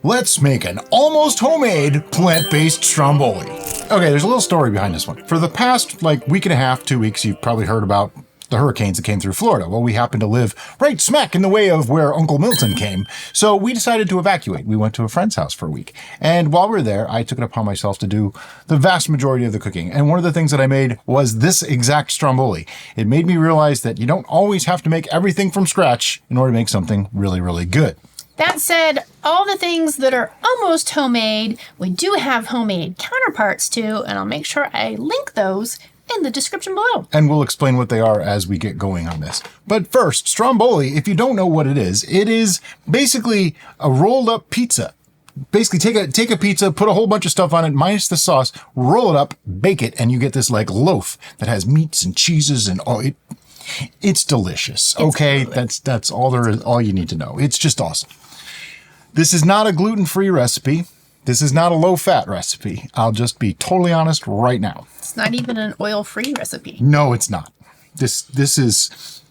Let's make an almost homemade plant-based Stromboli. Okay, there's a little story behind this one. For the past week and a half, 2 weeks, you've probably heard about the hurricanes that came through Florida. Well, we happen to live right smack in the way of where Uncle Milton came. So we decided to evacuate. We went to a friend's house for a week. And while we were there, I took it upon myself to do the vast majority of the cooking. And one of the things that I made was this exact Stromboli. It made me realize that you don't always have to make everything from scratch in order to make something really, really good. That said, all the things that are almost homemade, we do have homemade counterparts to, and I'll make sure I link those in the description below. And we'll explain what they are as we get going on this. But first, Stromboli, if you don't know what it is basically a rolled up pizza. Basically take a pizza, put a whole bunch of stuff on it, minus the sauce, roll it up, bake it, and you get this loaf that has meats and cheeses and all. It's delicious. Okay, that's all you need to know. It's just awesome. This is not a gluten-free recipe. This is not a low-fat recipe. I'll just be totally honest right now. It's not even an oil-free recipe. No, it's not. This is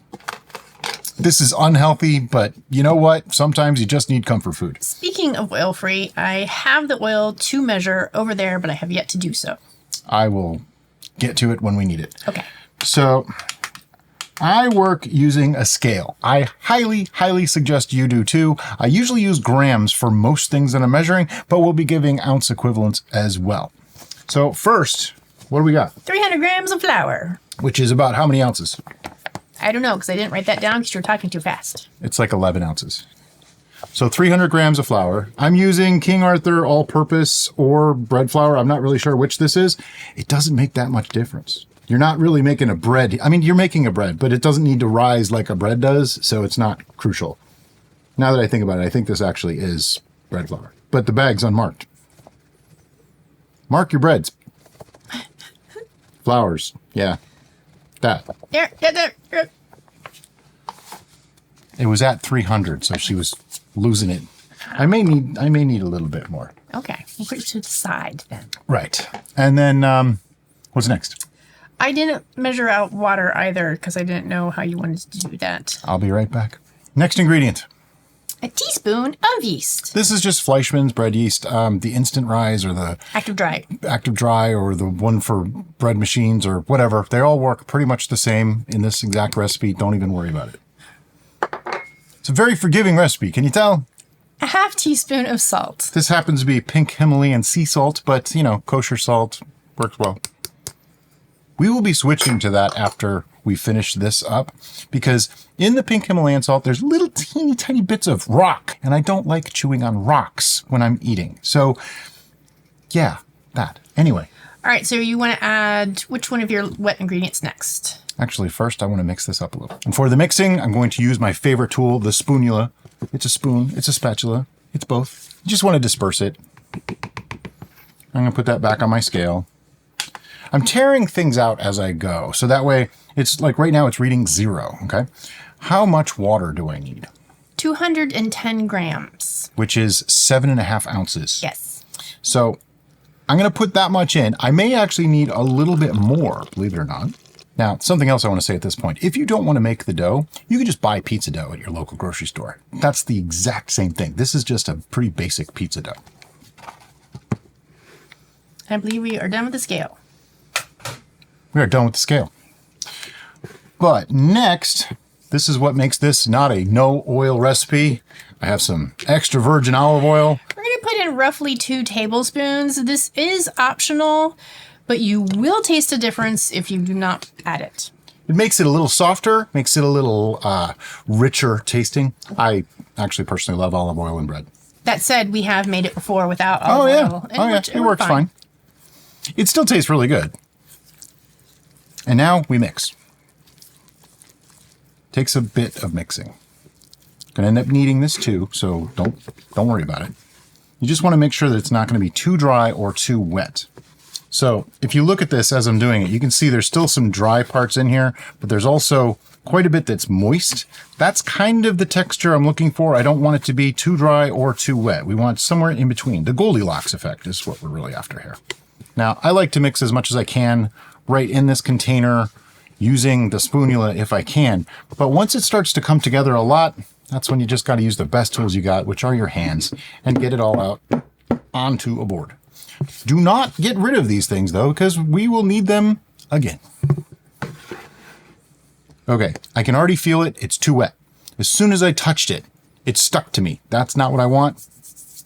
unhealthy, but you know what? Sometimes you just need comfort food. Speaking of oil-free, I have the oil to measure over there, but I have yet to do so. I will get to it when we need it. Okay. So I work using a scale. I highly, highly suggest you do too. I usually use grams for most things that I'm measuring, but we'll be giving ounce equivalents as well. So first, what do we got? 300 grams of flour. Which is about how many ounces? I don't know, because I didn't write that down because you were talking too fast. It's like 11 ounces. So 300 grams of flour. I'm using King Arthur all-purpose or bread flour. I'm not really sure which this is. It doesn't make that much difference. You're not really making a bread. I mean, you're making a bread, but it doesn't need to rise like a bread does, so it's not crucial. Now that I think about it, I think this actually is bread flour. But the bag's unmarked. Mark your breads. Flours. Yeah. That. There. It was at 300, so she was losing it. I may need a little bit more. Okay. We'll put it to the side then. Right. And then what's next? I didn't measure out water either because I didn't know how you wanted to do that. I'll be right back. Next ingredient. A teaspoon of yeast. This is just Fleischmann's bread yeast, the instant rise or the active dry or the one for bread machines or whatever. They all work pretty much the same in this exact recipe. Don't even worry about it. It's a very forgiving recipe. Can you tell? A half teaspoon of salt. This happens to be pink Himalayan sea salt, but kosher salt works well. We will be switching to that after we finish this up because in the pink Himalayan salt, there's little teeny tiny bits of rock, and I don't like chewing on rocks when I'm eating. So yeah, that. Anyway. All right, so you want to add which one of your wet ingredients next? Actually, first I want to mix this up a little. And for the mixing, I'm going to use my favorite tool, the spoonula. It's a spoon, it's a spatula, it's both. You just want to disperse it. I'm going to put that back on my scale. I'm tearing things out as I go. So that way, it's like right now it's reading 0, okay? How much water do I need? 210 grams. Which is 7.5 ounces. Yes. So I'm going to put that much in. I may actually need a little bit more, believe it or not. Now, something else I want to say at this point. If you don't want to make the dough, you can just buy pizza dough at your local grocery store. That's the exact same thing. This is just a pretty basic pizza dough. I believe we are done with the scale. We are done with the scale. But next, this is what makes this not a no oil recipe. I have some extra virgin olive oil. We're going to put in roughly 2 tablespoons. This is optional, but you will taste a difference if you do not add it. It makes it a little softer, makes it a little richer tasting. I actually personally love olive oil in bread. That said, we have made it before without olive oil. It works fine. It still tastes really good. And now we mix. Takes a bit of mixing. Gonna end up needing this too, so don't worry about it. You just want to make sure that it's not going to be too dry or too wet. So if you look at this as I'm doing it, you can see there's still some dry parts in here, but there's also quite a bit that's moist. That's kind of the texture I'm looking for. I don't want it to be too dry or too wet. We want somewhere in between. The Goldilocks effect is what we're really after here. Now, I like to mix as much as I can right in this container using the spoonula if I can. But once it starts to come together a lot, That's when you just got to use the best tools you got, which are your hands, and get it all out onto a board. Do not get rid of these things, though, because we will need them again. Okay, I can already feel it. It's too wet. As soon as I touched it, it stuck to me. That's not what I want.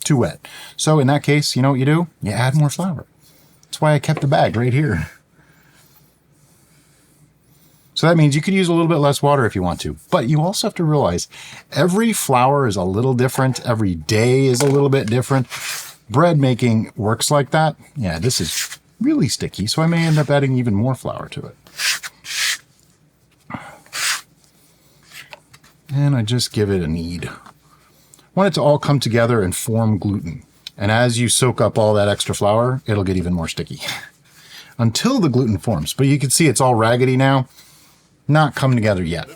Too wet. So in that case, you know what you do? You add more flour. That's why I kept the bag right here. So that means you could use a little bit less water if you want to. But you also have to realize every flour is a little different. Every day is a little bit different. Bread making works like that. Yeah, this is really sticky, so I may end up adding even more flour to it. And I just give it a knead. I want it to all come together and form gluten. And as you soak up all that extra flour, it'll get even more sticky. Until the gluten forms. But you can see it's all raggedy now. Not come together yet.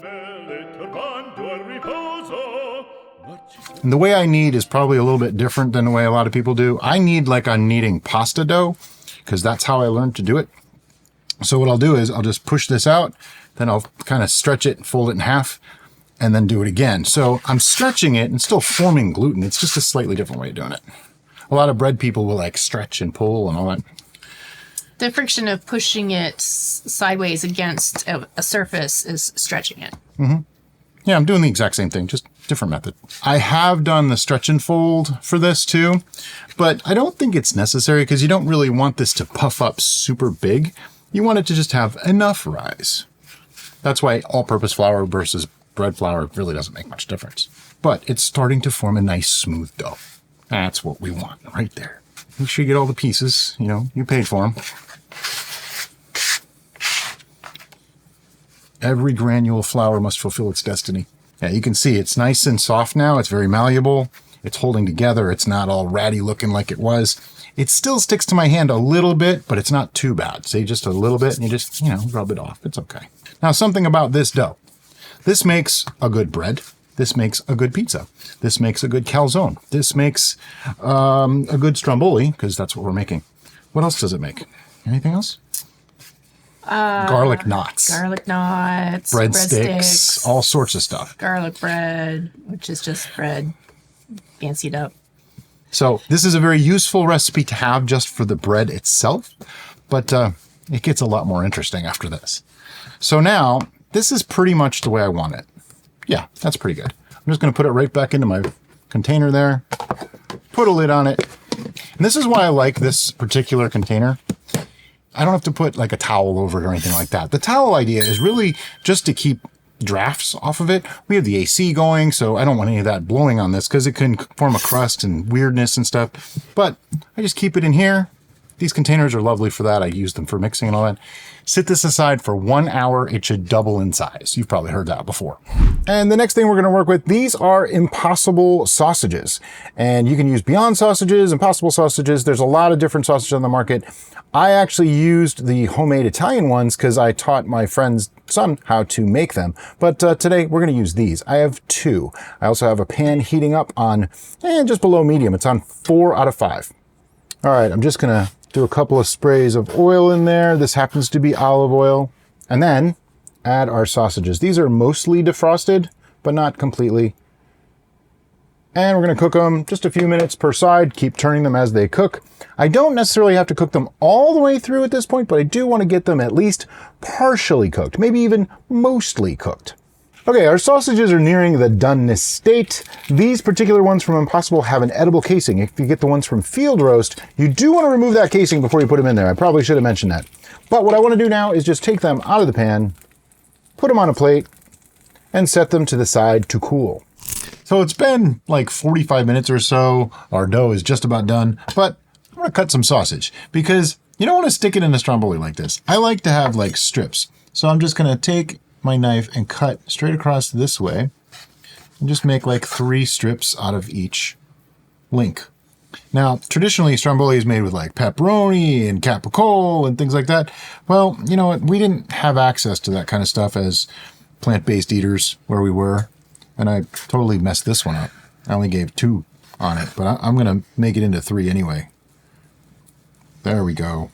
And the way I knead is probably a little bit different than the way a lot of people do. I knead like I'm kneading pasta dough, because that's how I learned to do it. So what I'll do is I'll just push this out, then I'll kind of stretch it, fold it in half, and then do it again. So I'm stretching it and still forming gluten. It's just a slightly different way of doing it. A lot of bread people will like stretch and pull and all that. The friction of pushing it sideways against a surface is stretching it. Mm-hmm. Yeah, I'm doing the exact same thing, just different method. I have done the stretch and fold for this too, but I don't think it's necessary because you don't really want this to puff up super big. You want it to just have enough rise. That's why all-purpose flour versus bread flour really doesn't make much difference. But it's starting to form a nice smooth dough. That's what we want right there. Make sure you get all the pieces, you know, you paid for them. Every granule of flour must fulfill its destiny. Yeah, you can see it's nice and soft now. It's very malleable. It's holding together. It's not all ratty looking like it was. It still sticks to my hand a little bit, but it's not too bad. Say just a little bit and you just, you know, rub it off. It's okay. Now, something about this dough. This makes a good bread. This makes a good pizza. This makes a good calzone. This makes a good stromboli, because that's what we're making. What else does it make? Anything else? Garlic knots. Garlic knots. Breadsticks. All sorts of stuff. Garlic bread, which is just bread fancied up. So this is a very useful recipe to have just for the bread itself, but it gets a lot more interesting after this. So now, this is pretty much the way I want it. Yeah, that's pretty good. I'm just going to put it right back into my container there, put a lid on it. And this is why I like this particular container. I don't have to put like a towel over it or anything like that. The towel idea is really just to keep drafts off of it. We have the AC going, so I don't want any of that blowing on this because it can form a crust and weirdness and stuff. But I just keep it in here. These containers are lovely for that. I use them for mixing and all that. Sit this aside for 1 hour. It should double in size. You've probably heard that before. And the next thing we're going to work with, these are Impossible sausages. And you can use Beyond sausages, Impossible sausages. There's a lot of different sausages on the market. I actually used the homemade Italian ones because I taught my friend's son how to make them. But today we're going to use these. I have 2. I also have a pan heating up on just below medium. It's on 4 out of 5. All right, I'm just going to do a couple of sprays of oil in there. This happens to be olive oil. And then add our sausages. These are mostly defrosted, but not completely. And we're going to cook them just a few minutes per side. Keep turning them as they cook. I don't necessarily have to cook them all the way through at this point, but I do want to get them at least partially cooked, maybe even mostly cooked. Okay, our sausages are nearing the doneness state. These particular ones from Impossible have an edible casing. If you get the ones from Field Roast, you do want to remove that casing before you put them in there. I probably should have mentioned that. But what I want to do now is just take them out of the pan, put them on a plate, and set them to the side to cool. So it's been like 45 minutes or so. Our dough is just about done, but I'm going to cut some sausage because you don't want to stick it in a stromboli like this. I like to have like strips. So I'm just going to take my knife and cut straight across this way and just make like 3 strips out of each link. Now, traditionally, stromboli is made with like pepperoni and capicola and things like that. Well, you know what? We didn't have access to that kind of stuff as plant-based eaters where we were, and I totally messed this one up. I only gave 2 on it, but I'm going to make it into 3 anyway. There we go.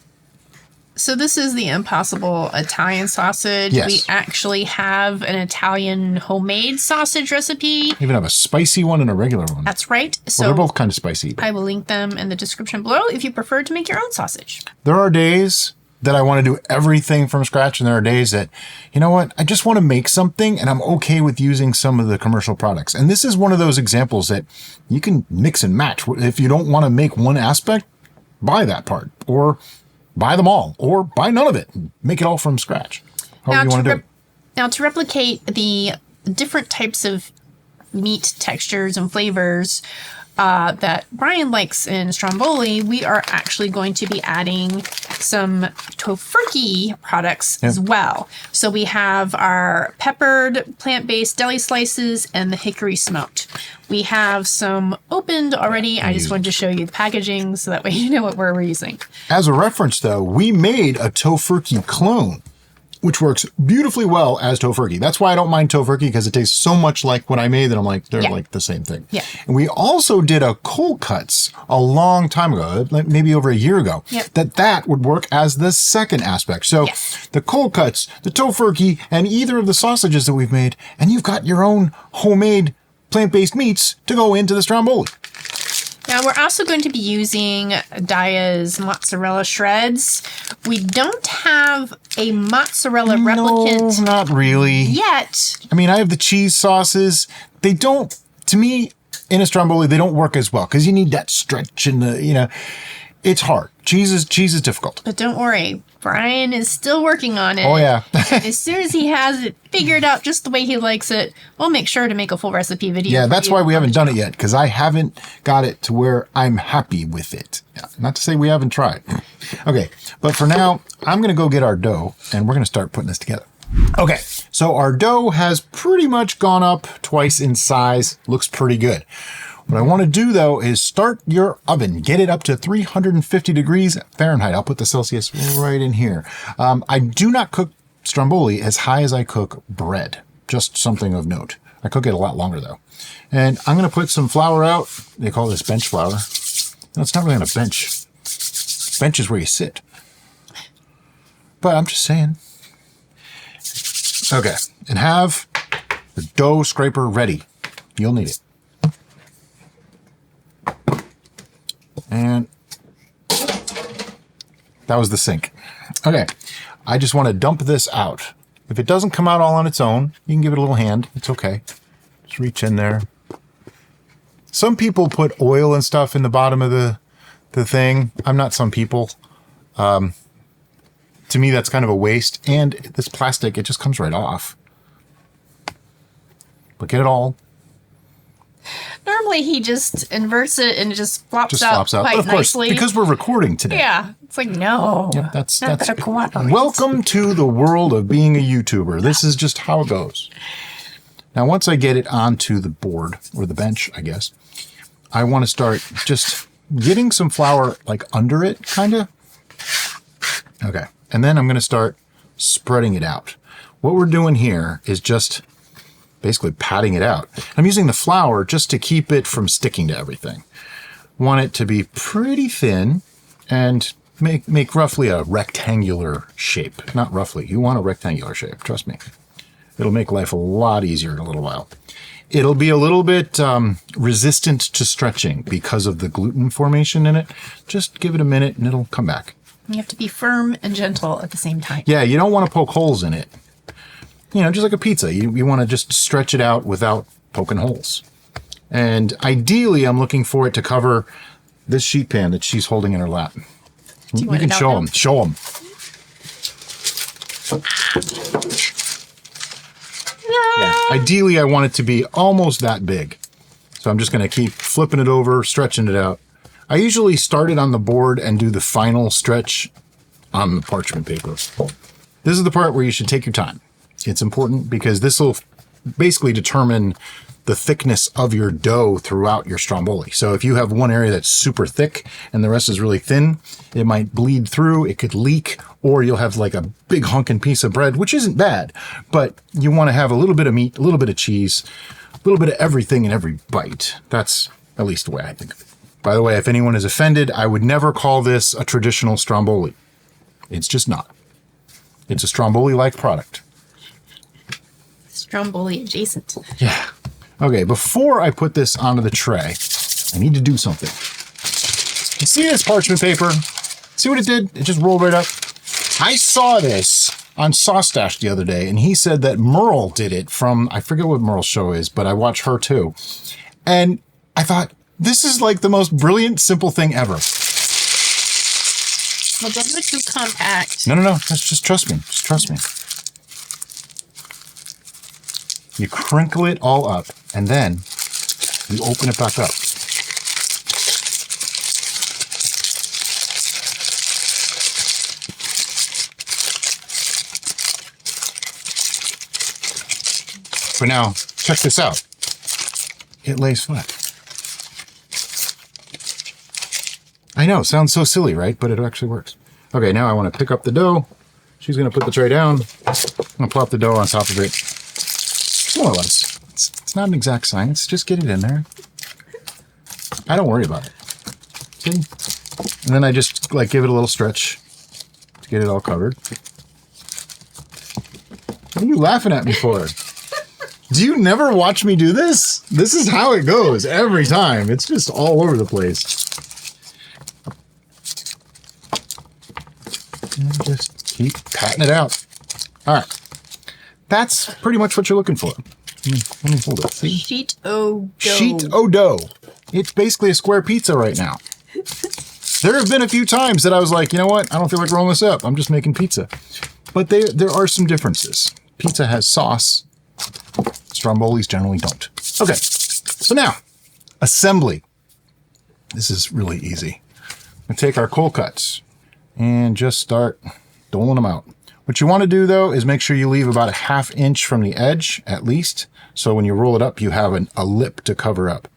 So this is the Impossible Italian sausage. Yes. We actually have an Italian homemade sausage recipe. Even have a spicy one and a regular one. That's right. So Well, they're both kind of spicy. I will link them in the description below if you prefer to make your own sausage. There are days that I want to do everything from scratch, and there are days that, you know what, I just want to make something, and I'm okay with using some of the commercial products. And this is one of those examples that you can mix and match. If you don't want to make one aspect, buy that part, or buy them all, or buy none of it and make it all from scratch. However you want to do it. Now, to replicate the different types of meat textures and flavors that Brian likes in Stromboli, we are actually going to be adding some Tofurky products as well. So we have our peppered plant-based deli slices and the Hickory smoked. We have some opened already. I just wanted to show you the packaging so that way you know what we're using. As a reference, though, we made a Tofurky clone, which works beautifully well as Tofurky. That's why I don't mind Tofurky, because it tastes so much like what I made that I'm like, they're like the same thing. Yeah. And we also did a cold cuts a long time ago, maybe over a year ago, that would work as the second aspect. So the cold cuts, the Tofurky, and either of the sausages that we've made, and you've got your own homemade plant-based meats to go into the Stromboli. Now, we're also going to be using Daya's mozzarella shreds. We don't have a mozzarella replicant No, not really. yet. I mean, I have the cheese sauces. They don't, to me, in a Stromboli, they don't work as well because you need that stretch and it's hard. Cheese is difficult. But don't worry, Brian is still working on it. Oh, yeah. As soon as he has it figured out just the way he likes it, we'll make sure to make a full recipe video. Yeah, that's why we haven't done it yet, because I haven't got it to where I'm happy with it. Yeah, not to say we haven't tried. Okay, but for now, I'm going to go get our dough, and we're going to start putting this together. Okay, so our dough has pretty much gone up twice in size. Looks pretty good. What I want to do, though, is start your oven. Get it up to 350 degrees Fahrenheit. I'll put the Celsius right in here. I do not cook Stromboli as high as I cook bread. Just something of note. I cook it a lot longer, though. And I'm going to put some flour out. They call this bench flour. No, it's not really on a bench. Bench is where you sit. But I'm just saying. Okay. And have the dough scraper ready. You'll need it. And that was the sink. Okay, I just want to dump this out. If it doesn't come out all on its own, you can give it a little hand. It's okay. Just reach in there. Some people put oil and stuff in the bottom of the thing. I'm not some people. To me, that's kind of a waste. And this plastic, it just comes right off. But get it all. Normally, he just inverts it and it just flops out quite But of course, nicely. because we're recording today. Yeah, it's like, no. Yep, that's better cooperate. welcome to the world of being a YouTuber. This is just how it goes. Now, once I get it onto the board, or the bench, I guess, I want to start just getting some flour like under it, kind of. Okay, and then I'm going to start spreading it out. What we're doing here is just basically patting it out. I'm using the flour just to keep it from sticking to everything. Want it to be pretty thin and make roughly a rectangular shape. Not roughly, you want a rectangular shape, trust me. It'll make life a lot easier in a little while. It'll be a little bit resistant to stretching because of the gluten formation in it. Just give it a minute and it'll come back. You have to be firm and gentle at the same time. Yeah, you don't want to poke holes in it. You know, just like a pizza. You want to just stretch it out without poking holes. And ideally, I'm looking for it to cover this sheet pan that she's holding in her lap. You can show them. Show them. Yeah. Ideally, I want it to be almost that big. So I'm just going to keep flipping it over, stretching it out. I usually start it on the board and do the final stretch on the parchment paper. This is the part where you should take your time. It's important because this will basically determine the thickness of your dough throughout your Stromboli. So if you have one area that's super thick and the rest is really thin, it might bleed through, it could leak, or you'll have like a big hunkin' piece of bread, which isn't bad, but you want to have a little bit of meat, a little bit of cheese, a little bit of everything in every bite. That's at least the way I think of it. By the way, if anyone is offended, I would never call this a traditional Stromboli. It's just not. It's a Stromboli-like product. Stromboli adjacent. Yeah. Okay, before I put this onto the tray, I need to do something. You see this parchment paper? See what it did? It just rolled right up. I saw this on Sauce Stash the other day, and he said that Merle did it from, I forget what Merle's show is, but I watch her too. And I thought, this is like the most brilliant, simple thing ever. Well, don't do it too compact. No. Just trust me. Just trust me. You crinkle it all up, and then you open it back up. But now, check this out. It lays flat. I know, sounds so silly, right? But it actually works. Okay, now I want to pick up the dough. She's going to put the tray down. I'm going to plop the dough on top of it. More or less. It's not an exact science. Just get it in there. I don't worry about it. See? And then I just like give it a little stretch to get it all covered. What are you laughing at me for? Do you never watch me do this? This is how it goes every time. It's just all over the place. And just keep patting it out. All right. That's pretty much what you're looking for. Let me hold it. See? Sheet o' dough. Sheet o' dough. It's basically a square pizza right now. There have been a few times that I was like, you know what? I don't feel like rolling this up. I'm just making pizza. But there are some differences. Pizza has sauce. Strombolis generally don't. Okay, so now, assembly. This is really easy. We take our cold cuts and just start doling them out. What you want to do, though, is make sure you leave about a 1/2 inch from the edge, at least. So when you roll it up, you have a lip to cover up.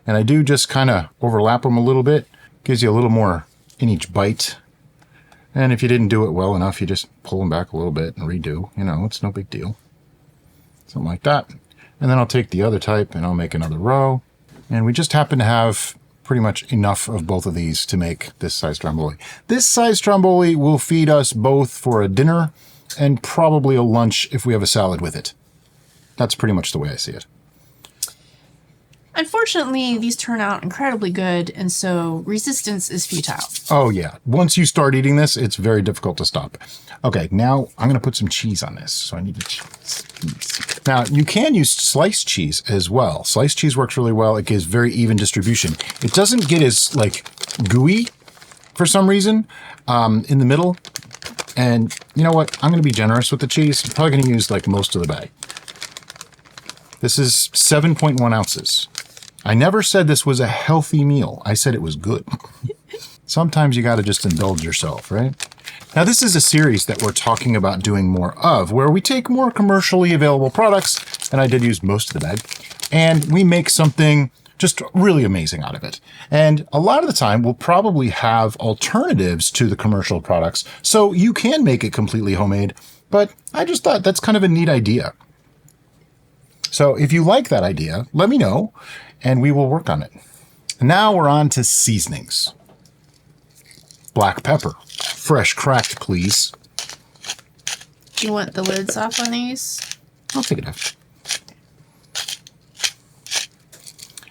And I do just kind of overlap them a little bit. Gives you a little more in each bite. And if you didn't do it well enough, you just pull them back a little bit and redo. You know, it's no big deal. Something like that. And then I'll take the other type and I'll make another row. And we just happen to have pretty much enough of both of these to make this size Stromboli. This size Stromboli will feed us both for a dinner and probably a lunch if we have a salad with it. That's pretty much the way I see it. Unfortunately, these turn out incredibly good, and so resistance is futile. Oh yeah. Once you start eating this, it's very difficult to stop. Okay, now I'm going to put some cheese on this. So I need to cheese. Now, you can use sliced cheese as well. Sliced cheese works really well. It gives very even distribution. It doesn't get as like gooey for some reason in the middle. And you know what? I'm going to be generous with the cheese. I'm probably going to use like most of the bag. This is 7.1 ounces. I never said this was a healthy meal. I said it was good. Sometimes you got to just indulge yourself, right? Now, this is a series that we're talking about doing more of, where we take more commercially available products, and I did use most of the bag, and we make something just really amazing out of it. And a lot of the time, we'll probably have alternatives to the commercial products, so you can make it completely homemade, but I just thought that's kind of a neat idea. So if you like that idea, let me know, and we will work on it. Now we're on to seasonings. Black pepper. Fresh cracked, please. Do you want the lids off on these? I'll take it off.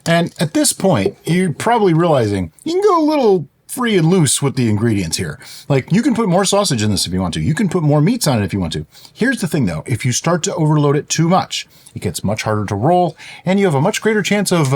And at this point, you're probably realizing you can go a little free and loose with the ingredients here. Like, you can put more sausage in this if you want to. You can put more meats on it if you want to. Here's the thing, though. If you start to overload it too much, it gets much harder to roll, and you have a much greater chance of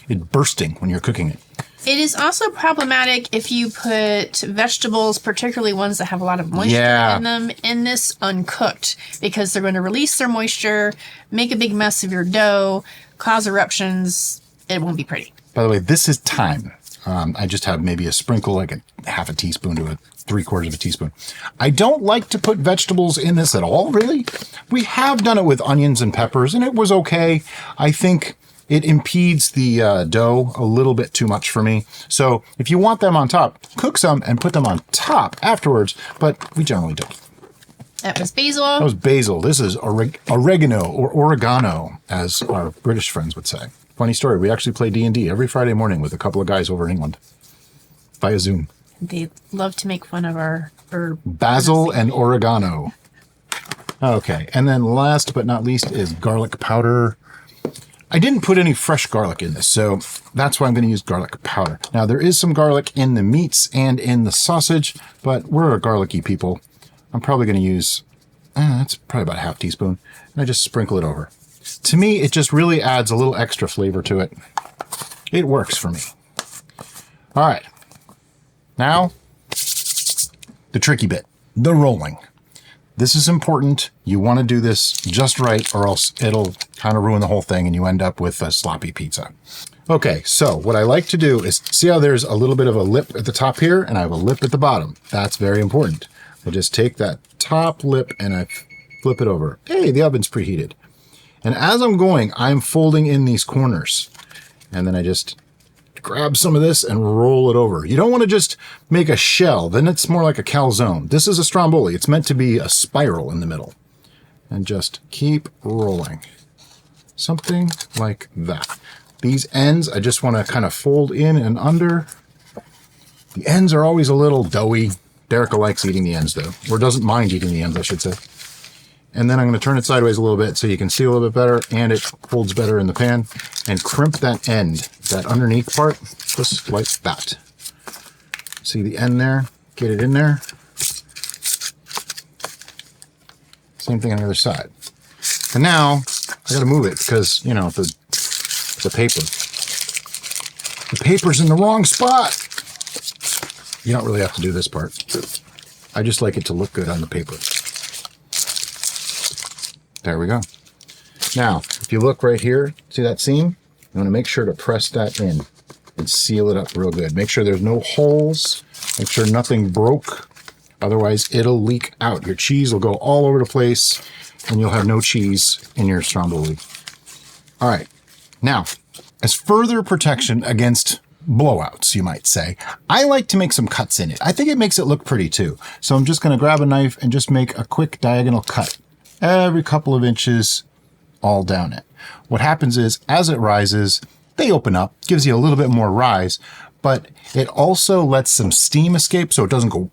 it bursting when you're cooking it. It is also problematic if you put vegetables, particularly ones that have a lot of moisture in them, in this uncooked, because they're going to release their moisture, make a big mess of your dough, cause eruptions. It won't be pretty. By the way, this is thyme. I just have maybe a sprinkle, like a 1/2 teaspoon to a 3/4 of a teaspoon. I don't like to put vegetables in this at all, really. We have done it with onions and peppers, and it was okay. I think it impedes the dough a little bit too much for me. So if you want them on top, cook some and put them on top afterwards, but we generally don't. That was basil. That was basil. This is oregano, or oregano, as our British friends would say. Funny story, we actually play D&D every Friday morning with a couple of guys over in England via Zoom. they love to make fun of our herb. Basil and oregano. Okay, and then last but not least is garlic powder. I didn't put any fresh garlic in this, so that's why I'm going to use garlic powder. Now, there is some garlic in the meats and in the sausage, but we're a garlicky people. I'm probably going to use, that's probably about a half teaspoon, and I just sprinkle it over. To me, it just really adds a little extra flavor to it. It works for me. All right. Now, the tricky bit, the rolling. This is important. You want to do this just right, or else it'll kind of ruin the whole thing and you end up with a sloppy pizza. Okay, so what I like to do is, see how there's a little bit of a lip at the top here and I have a lip at the bottom. That's very important. I just take that top lip and I flip it over. Hey, the oven's preheated. And as I'm going, I'm folding in these corners. And then I just grab some of this and roll it over. You don't want to just make a shell, then it's more like a calzone. This is a stromboli. It's meant to be a spiral in the middle. And just keep rolling. Something like that. These ends, I just want to kind of fold in and under. The ends are always a little doughy. Derica likes eating the ends though, or doesn't mind eating the ends, I should say. And then I'm going to turn it sideways a little bit so you can see a little bit better and it folds better in the pan. And crimp that end, that underneath part, just like that. See the end there? Get it in there. Same thing on the other side. And now I got to move it because, you know, the paper. The paper's in the wrong spot. You don't really have to do this part. I just like it to look good on the paper. There we go. Now, if you look right here, see that seam? You want to make sure to press that in and seal it up real good. Make sure there's no holes. Make sure nothing broke. Otherwise, it'll leak out. Your cheese will go all over the place and you'll have no cheese in your stromboli. All right. Now, as further protection against blowouts, you might say, I like to make some cuts in it. I think it makes it look pretty too. So I'm just going to grab a knife and just make a quick diagonal cut. Every couple of inches all down it. What happens is, as it rises, they open up, gives you a little bit more rise, but it also lets some steam escape so it doesn't go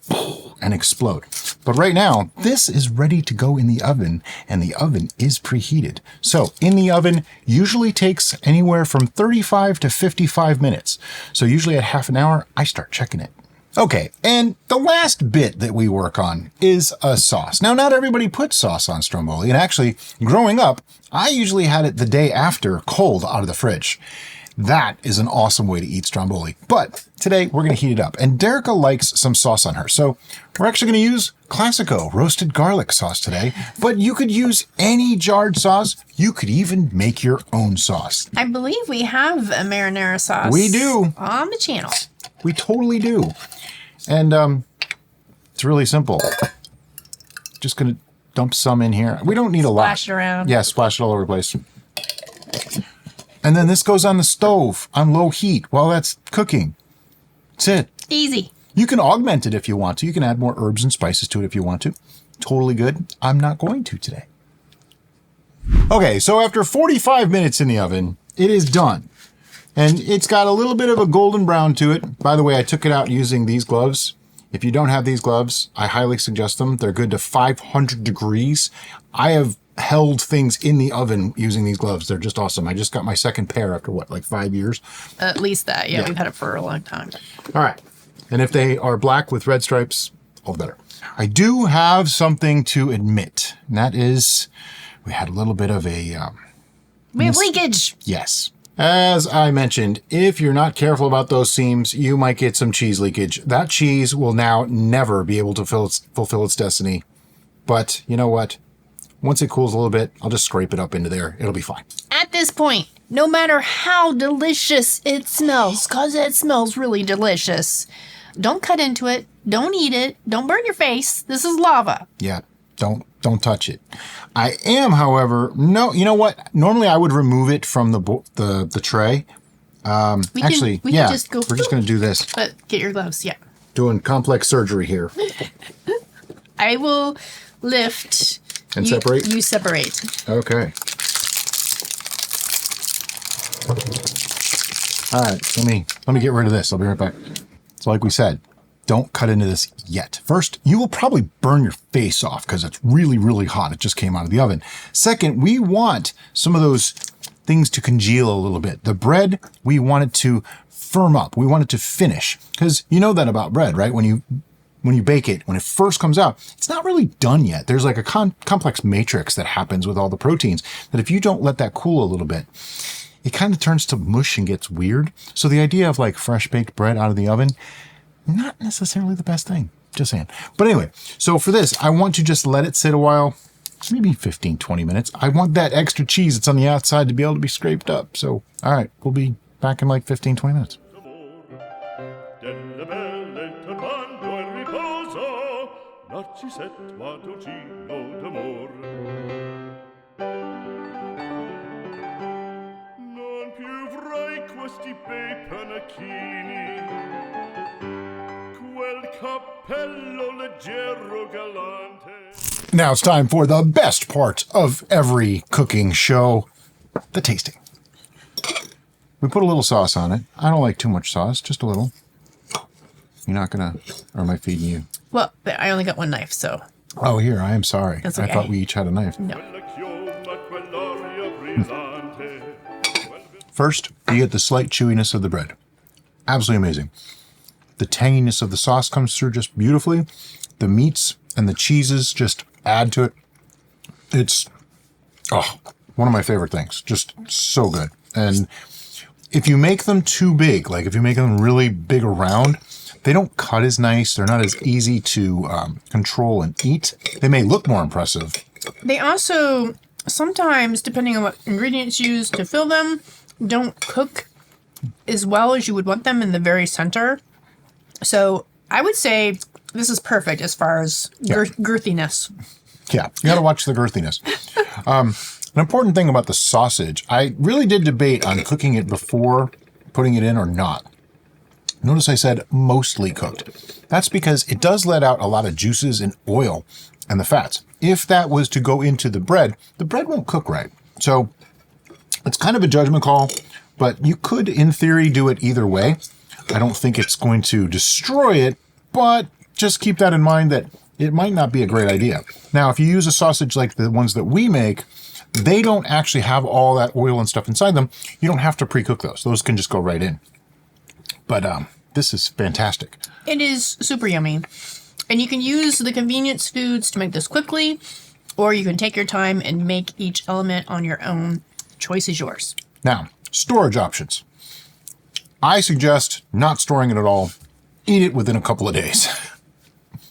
and explode. But right now, this is ready to go in the oven, and the oven is preheated. So in the oven usually takes anywhere from 35 to 55 minutes. So usually at half an hour, I start checking it. Okay, and the last bit that we work on is a sauce. Now, not everybody puts sauce on stromboli, and actually, growing up, I usually had it the day after, cold out of the fridge. That is an awesome way to eat stromboli. But today, we're going to heat it up, and Derica likes some sauce on her, so we're actually going to use Classico roasted garlic sauce today, but you could use any jarred sauce. You could even make your own sauce. I believe we have a marinara sauce. We do. On the channel. We totally do. And it's really simple. Just going to dump some in here. We don't need a lot. Splash it around. Yeah, splash it all over the place. And then this goes on the stove on low heat while that's cooking. That's it. Easy. You can augment it if you want to. You can add more herbs and spices to it if you want to. Totally good. I'm not going to today. Okay, so after 45 minutes in the oven, it is done. And it's got a little bit of a golden brown to it. By the way, I took it out using these gloves. If you don't have these gloves, I highly suggest them. They're good to 500 degrees. I have held things in the oven using these gloves. They're just awesome. I just got my second pair after what, like 5 years? At least that. Yeah, we've had it for a long time. All right. And if they are black with red stripes, all the better. I do have something to admit. And that is, we had a little bit of a... we have leakage. Yes. As I mentioned, if you're not careful about those seams, you might get some cheese leakage. That cheese will now never be able to fulfill its destiny. But you know what? Once it cools a little bit, I'll just scrape it up into there. It'll be fine. At this point, no matter how delicious it smells, because it smells really delicious, don't cut into it. Don't eat it. Don't burn your face. This is lava. Yeah, don't touch it. I am, however, no. You know what? Normally, I would remove it from the tray. We can just go. We're just going to do this. But get your gloves. Yeah. Doing complex surgery here. I will lift and separate. You separate. Okay. All right. Let me get rid of this. I'll be right back. So, like we said, don't cut into this yet. First, you will probably burn your face off because it's really, really hot. It just came out of the oven. Second, we want some of those things to congeal a little bit. The bread, we want it to firm up. We want it to finish, because you know that about bread, right? When you bake it, when it first comes out, it's not really done yet. There's like a complex matrix that happens with all the proteins that if you don't let that cool a little bit, it kind of turns to mush and gets weird. So the idea of like fresh baked bread out of the oven, not necessarily the best thing. Just saying. But anyway, so for this, I want to just let it sit a while, maybe 15, 20 minutes. I want that extra cheese that's on the outside to be able to be scraped up. So, all right, we'll be back in like 15, 20 minutes. Questi bei panacchini, quel cappello leggero galante. Now it's time for the best part of every cooking show, the tasting. We put a little sauce on it. I don't like too much sauce, just a little. You're not gonna, or am I feeding you? Well, I only got one knife, so. Oh, here, I am sorry. That's I okay. thought we each had a knife. No. First, you get the slight chewiness of the bread. Absolutely amazing. The tanginess of the sauce comes through just beautifully. The meats and the cheeses just add to it. It's, one of my favorite things. Just so good. And if you make them too big, like if you make them really big around, they don't cut as nice. They're not as easy to control and eat. They may look more impressive. They also, sometimes, depending on what ingredients you use to fill them, don't cook as well as you would want them in the very center. So I would say this is perfect as far as girthiness. Yeah, you got to watch the girthiness. An important thing about the sausage, I really did debate on cooking it before putting it in or not. Notice I said mostly cooked. That's because it does let out a lot of juices and oil and the fats. If that was to go into the bread won't cook right. So it's kind of a judgment call, but you could, in theory, do it either way. I don't think it's going to destroy it, but just keep that in mind that it might not be a great idea. Now, if you use a sausage like the ones that we make, they don't actually have all that oil and stuff inside them. You don't have to pre-cook those. Those can just go right in. But this is fantastic. It is super yummy. And you can use the convenience foods to make this quickly, or you can take your time and make each element on your own. Choice is yours. Now, storage options. I suggest not storing it at all. Eat it within a couple of days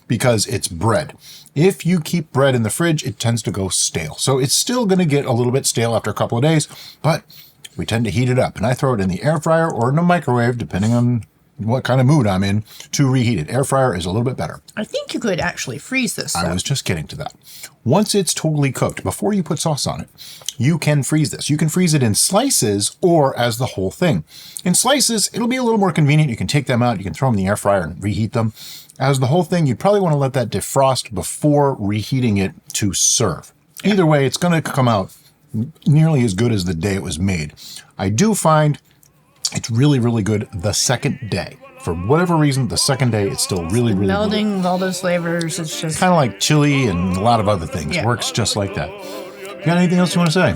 because it's bread. If you keep bread in the fridge, it tends to go stale. So it's still going to get a little bit stale after a couple of days, but we tend to heat it up. And I throw it in the air fryer or in the microwave, depending on what kind of mood I'm in, to reheat it. Air fryer is a little bit better. I think you could actually freeze this, though. I was just getting to that. Once it's totally cooked, before you put sauce on it, you can freeze this. You can freeze it in slices or as the whole thing. In slices, it'll be a little more convenient. You can take them out, you can throw them in the air fryer and reheat them. As the whole thing, you'd probably want to let that defrost before reheating it to serve. Either way, it's going to come out nearly as good as the day it was made. I do find it's really, really good the second day. For whatever reason, the second day, it's still really, really good. Melding with all those flavors. It's just kind of like chili and a lot of other things. Yeah. Works just like that. You got anything else you want to say?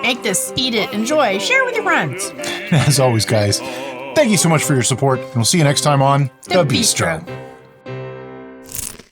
make this, eat it, enjoy, share with your friends. As always, guys, thank you so much for your support, and we'll see you next time on The Bistro.